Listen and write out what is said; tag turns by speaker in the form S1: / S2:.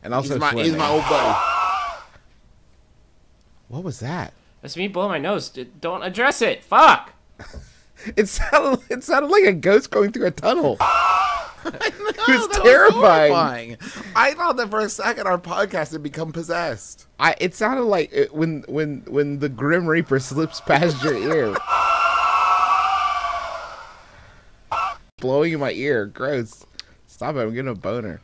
S1: And also
S2: He's my old buddy.
S1: What was that?
S3: That's me blowing my nose. Don't address it. Fuck.
S1: It sounded like a ghost going through a tunnel. It was
S2: That
S1: terrifying.
S2: I thought that for a second our podcast had become possessed.
S1: It sounded like when the Grim Reaper slips past your ear. Blowing in my ear. Gross. Stop it, I'm getting a boner.